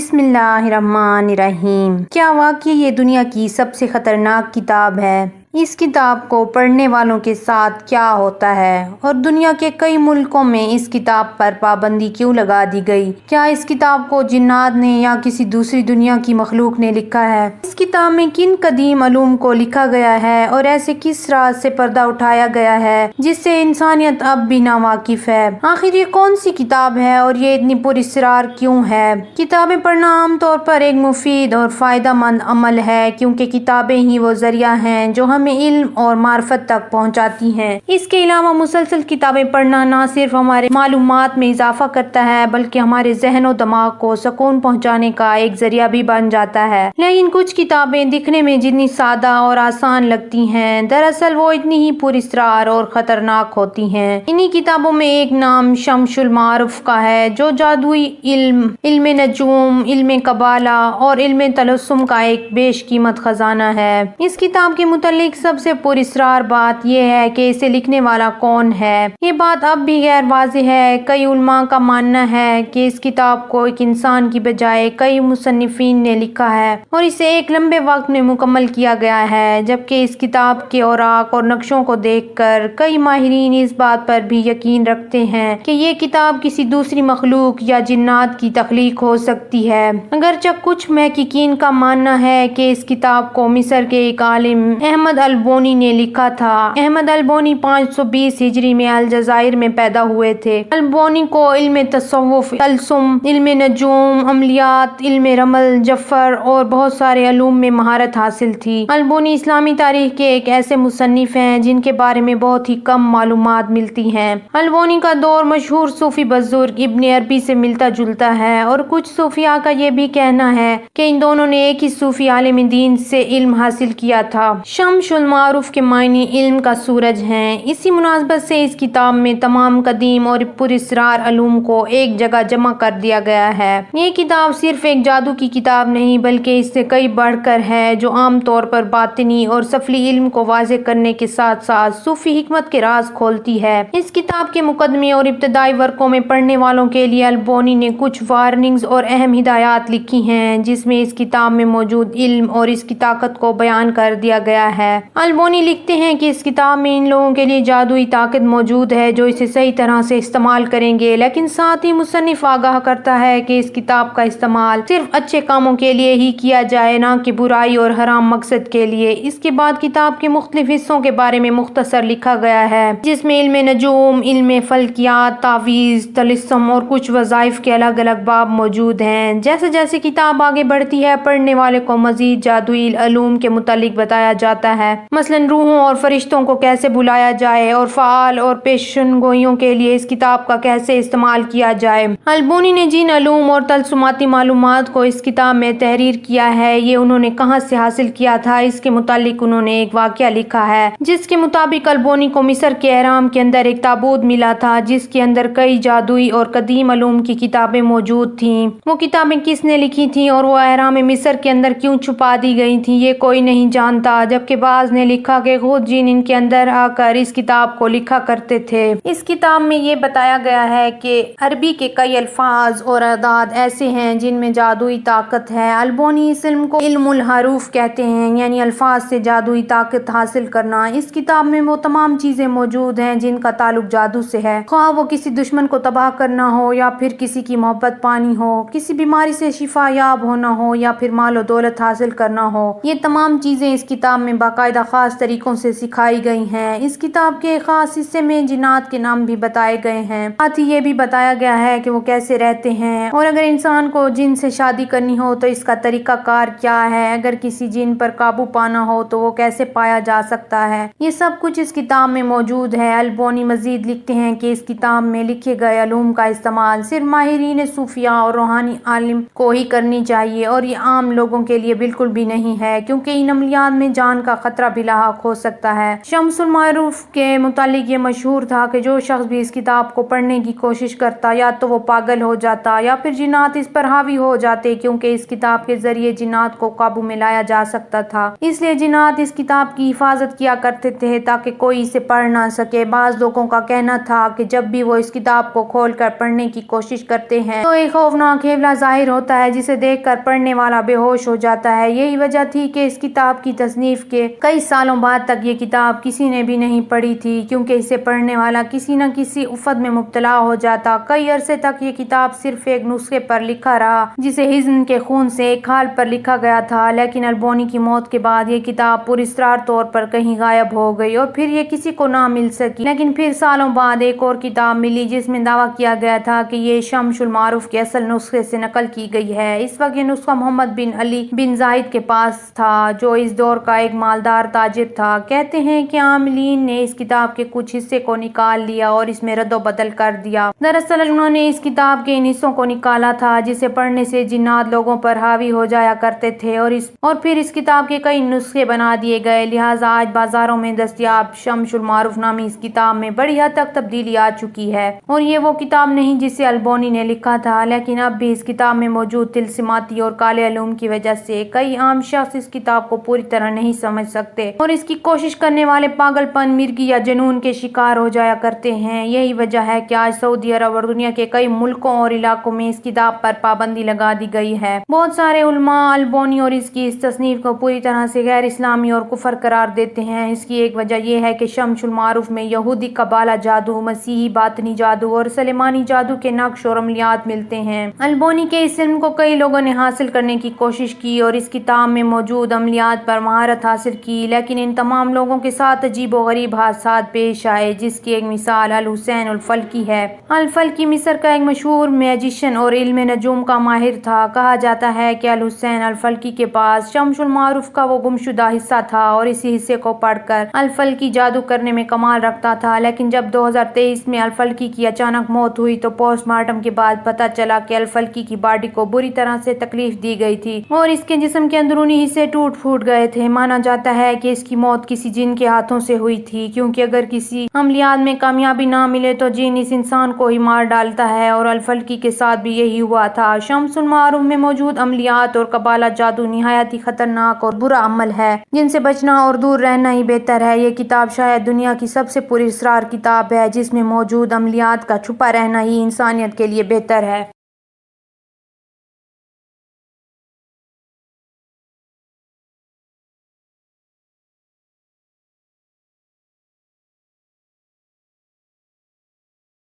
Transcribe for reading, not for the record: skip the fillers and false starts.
بسم اللہ الرحمن الرحیم۔ کیا واقعی یہ دنیا کی سب سے خطرناک کتاب ہے؟ اس کتاب کو پڑھنے والوں کے ساتھ کیا ہوتا ہے اور دنیا کے کئی ملکوں میں اس کتاب پر پابندی کیوں لگا دی گئی؟ کیا اس کتاب کو جنات نے یا کسی دوسری دنیا کی مخلوق نے لکھا ہے؟ اس کتاب میں کن قدیم علوم کو لکھا گیا ہے اور ایسے کس راز سے پردہ اٹھایا گیا ہے جس سے انسانیت اب بھی ناواقف ہے؟ آخر یہ کون سی کتاب ہے اور یہ اتنی پراسرار کیوں ہے؟ کتابیں پڑھنا عام طور پر ایک مفید اور فائدہ مند عمل ہے کیونکہ کتابیں ہی وہ ذریعہ ہیں جو ہمیں علم اور معرفت تک پہنچاتی ہیں۔ اس کے علاوہ مسلسل کتابیں پڑھنا نہ صرف ہمارے معلومات میں اضافہ کرتا ہے بلکہ ہمارے ذہن و دماغ کو سکون پہنچانے کا ایک ذریعہ بھی بن جاتا ہے۔ لیکن کچھ کتابیں دکھنے میں جتنی سادہ اور آسان لگتی ہیں دراصل وہ اتنی ہی پراسرار اور خطرناک ہوتی ہیں۔ انہی کتابوں میں ایک نام شمس المعارف کا ہے جو جادوئی علم، علم نجوم، علم قبالہ اور علم طلسم کا ایک بیش قیمت خزانہ ہے۔ اس کتاب کے متعلق سب سے پراسرار بات یہ ہے کہ اسے لکھنے والا کون ہے۔ یہ بات اب بھی غیر واضح ہے۔ کئی علماء کا ماننا ہے کہ اس کتاب کو ایک انسان کی بجائے کئی مصنفین نے لکھا ہے اور اسے ایک لمبے وقت میں مکمل کیا گیا ہے، جبکہ اس کتاب کے اوراق اور نقشوں کو دیکھ کر کئی ماہرین اس بات پر بھی یقین رکھتے ہیں کہ یہ کتاب کسی دوسری مخلوق یا جنات کی تخلیق ہو سکتی ہے۔ اگرچہ کچھ محققین کا ماننا ہے کہ اس کتاب کو مصر کے ایک عالم احمد البونی نے لکھا تھا۔ احمد البونی 520 ہجری میں الجزائر میں پیدا ہوئے تھے۔ البونی کو علم تصوف، طلسم، علم نجوم، عملیات، علم رمل، جفر اور بہت سارے علوم میں مہارت حاصل تھی۔ البونی اسلامی تاریخ کے ایک ایسے مصنف ہیں جن کے بارے میں بہت ہی کم معلومات ملتی ہیں۔ البونی کا دور مشہور صوفی بزرگ ابن عربی سے ملتا جلتا ہے اور کچھ صوفیاء کا یہ بھی کہنا ہے کہ ان دونوں نے ایک ہی صوفی عالم دین سے علم حاصل کیا تھا۔ شمس المعارف کے معنی علم کا سورج ہیں۔ اسی مناسبت سے اس کتاب میں تمام قدیم اور پراسرار علوم کو ایک جگہ جمع کر دیا گیا ہے۔ یہ کتاب صرف ایک جادو کی کتاب نہیں بلکہ اس سے کئی بڑھ کر ہے جو عام طور پر باطنی اور سفلی علم کو واضح کرنے کے ساتھ ساتھ صوفی حکمت کے راز کھولتی ہے۔ اس کتاب کے مقدمے اور ابتدائی ورقوں میں پڑھنے والوں کے لیے البونی نے کچھ وارننگز اور اہم ہدایات لکھی ہیں جس میں اس کتاب میں موجود علم اور اس کی طاقت کو بیان کر دیا گیا ہے۔ البونی لکھتے ہیں کہ اس کتاب میں ان لوگوں کے لیے جادوئی طاقت موجود ہے جو اسے صحیح طرح سے استعمال کریں گے، لیکن ساتھ ہی مصنف آگاہ کرتا ہے کہ اس کتاب کا استعمال صرف اچھے کاموں کے لیے ہی کیا جائے، نہ کہ برائی اور حرام مقصد کے لیے۔ اس کے بعد کتاب کے مختلف حصوں کے بارے میں مختصر لکھا گیا ہے جس میں علم نجوم، علم فلکیات، تعویذ، طلسم اور کچھ وظائف کے الگ الگ باب موجود ہیں۔ جیسے جیسے کتاب آگے بڑھتی ہے پڑھنے والے کو مزید جادوئی علوم کے متعلق بتایا جاتا ہے، مثلاً روحوں اور فرشتوں کو کیسے بلایا جائے اور فعال اور پیشن گوئیوں کے لیے اس کتاب کا کیسے استعمال کیا جائے۔ البونی نے جن علوم اور طلسماتی معلومات کو اس کتاب میں تحریر کیا ہے یہ انہوں نے کہاں سے حاصل کیا تھا، اس کے متعلق انہوں نے ایک واقعہ لکھا ہے جس کے مطابق البونی کو مصر کے اہرام کے اندر ایک تابوت ملا تھا جس کے اندر کئی جادوئی اور قدیم علوم کی کتابیں موجود تھیں۔ وہ کتابیں کس نے لکھی تھیں اور وہ اہرام مصر کے اندر کیوں چھپا دی گئی تھیں یہ کوئی نہیں جانتا، جبکہ بعض نے لکھا کہ خود جن ان کے اندر آ کر اس کتاب کو لکھا کرتے تھے۔ اس کتاب میں یہ بتایا گیا ہے کہ عربی کے کئی الفاظ اور اعداد ایسے ہیں جن میں جادوئی طاقت ہے۔ البونی اس علم کو علم الحروف کہتے ہیں، یعنی الفاظ سے جادوئی طاقت حاصل کرنا۔ اس کتاب میں وہ تمام چیزیں موجود ہیں جن کا تعلق جادو سے ہے، خواہ وہ کسی دشمن کو تباہ کرنا ہو یا پھر کسی کی محبت پانی ہو، کسی بیماری سے شفا یاب ہونا ہو یا پھر مال و دولت حاصل کرنا ہو۔ یہ تمام چیزیں اس کتاب میں باقاعدہ خاص طریقوں سے سکھائی گئی ہیں۔ اس کتاب کے خاص حصے میں جنات کے نام بھی بتائے گئے ہیں، ساتھ ہی یہ بھی بتایا گیا ہے کہ وہ کیسے رہتے ہیں اور اگر انسان کو جن سے شادی کرنی ہو تو اس کا طریقہ کار کیا ہے، اگر کسی جن پر قابو پانا ہو تو وہ کیسے پایا جا سکتا ہے، یہ سب کچھ اس کتاب میں موجود ہے۔ البونی مزید لکھتے ہیں کہ اس کتاب میں لکھے گئے علوم کا استعمال صرف ماہرین صوفیہ اور روحانی عالم کو ہی کرنی چاہیے اور یہ عام لوگوں کے لیے بالکل بھی نہیں ہے، کیونکہ ان عملیات میں جان کا خطرہ بھی لاحق ہو سکتا ہے۔ شمس المعروف کے متعلق یہ مشہور تھا کہ جو شخص بھی اس کتاب کو پڑھنے کی کوشش کرتا یا تو وہ پاگل ہو جاتا یا پھر جنات اس پر حاوی ہو جاتے، کیونکہ اس کتاب کے ذریعے جنات کو قابو میں لایا جا سکتا تھا۔ اس لیے جنات اس کتاب کی حفاظت کیا کرتے تھے تاکہ کوئی اسے پڑھ نہ سکے۔ بعض لوگوں کا کہنا تھا کہ جب بھی وہ اس کتاب کو کھول کر پڑھنے کی کوشش کرتے ہیں تو ایک خوفناک حیولہ ظاہر ہوتا ہے جسے دیکھ کر پڑھنے والا بے ہوش ہو جاتا ہے۔ یہی وجہ تھی کہ اس کتاب کی تصنیف کے کئی سالوں بعد تک یہ کتاب کسی نے بھی نہیں پڑھی تھی، کیونکہ اسے پڑھنے والا کسی نہ کسی افت میں مبتلا ہو جاتا۔ کئی عرصے تک یہ کتاب صرف ایک نسخے پر لکھا رہا جسے حزن کے خون سے ایک خال پر لکھا گیا تھا، لیکن البونی کی موت کے بعد یہ کتاب پراسرار طور پر کہیں غائب ہو گئی اور پھر یہ کسی کو نہ مل سکی۔ لیکن پھر سالوں بعد ایک اور کتاب ملی جس میں دعویٰ کیا گیا تھا کہ یہ شمس المعروف کے اصل نسخے سے نقل کی گئی ہے۔ اس وقت یہ نسخہ محمد بن علی بن زاہد کے پاس تھا، جو اس دور کا ایک مالدار تاجر تھا۔ کہتے ہیں کہ عاملین نے اس کتاب کے کچھ حصے کو نکال لیا اور اس میں رد و بدل کر دیا۔ دراصل انہوں نے اس کتاب کے ان حصوں کو نکالا تھا جسے پڑھنے سے جنات لوگوں پر حاوی ہو جایا کرتے تھے، اور پھر اس کتاب کے کئی نسخے بنا دیے گئے۔ لہٰذا آج بازاروں میں دستیاب شمس المعروف نامی اس کتاب میں بڑی حد تک تبدیلی آ چکی ہے، اور یہ وہ کتاب نہیں جسے البونی نے لکھا تھا، لیکن اب بھی اس کتاب میں موجود طلسماتی اور کالے علوم کی وجہ سے کئی عام شخص اس کتاب کو پوری طرح نہیں سمجھ سکتے اور اس کی کوشش کرنے والے پاگل پن، مرگی یا جنون کے شکار ہو جایا کرتے ہیں۔ یہی وجہ ہے کہ آج سعودی عرب اور دنیا کے کئی ملکوں اور علاقوں میں اس کتاب پر پابندی لگا دی گئی ہے۔ بہت سارے علماء البونی اور اس کی اس تصنیف کو پوری طرح سے غیر اسلامی اور کفر قرار دیتے ہیں۔ اس کی ایک وجہ یہ ہے کہ شمس المعروف میں یہودی قبالہ جادو، مسیحی باطنی جادو اور سلیمانی جادو کے نقش اور عملیات ملتے ہیں۔ البونی کے اس علم کو کئی لوگوں نے حاصل کرنے کی کوشش کی اور اس کتاب میں موجود عملیات پر مہارت حاصل کی، لیکن ان تمام لوگوں کے ساتھ عجیب و غریب حادثات پیش آئے، جس کی ایک مثال الحسین الفلکی ہے۔ الفلکی مصر کا ایک مشہور میجیشن اور علم نجوم کا ماہر تھا۔ کہا جاتا ہے کہ الحسین الفلکی کے پاس شمس المعروف کا وہ گمشدہ حصہ تھا اور اسی حصے کو پڑھ کر الفلکی جادو کرنے میں کمال رکھتا تھا، لیکن جب 2023 میں الفلکی کی اچانک موت ہوئی تو پوسٹ مارٹم کے بعد پتہ چلا کہ الفلکی کی باڈی کو بری طرح سے تکلیف دی گئی تھی اور اس کے جسم کے اندرونی حصے ٹوٹ پھوٹ گئے تھے۔ مانا جاتا ہے کہ اس کی موت کسی جن کے ہاتھوں سے ہوئی تھی، کیونکہ اگر کسی عملیات میں کامیابی نہ ملے تو جن اس انسان کو ہی مار ڈالتا ہے، اور الفلکی کے ساتھ بھی یہی ہوا تھا۔ شمس المعروف میں موجود عملیات اور قبالہ جادو نہایت ہی خطرناک اور برا عمل ہے جن سے بچنا اور دور رہنا ہی بہتر ہے۔ یہ کتاب شاید دنیا کی سب سے پراسرار کتاب ہے جس میں موجود عملیات کا چھپا رہنا ہی انسانیت کے لیے بہتر ہے۔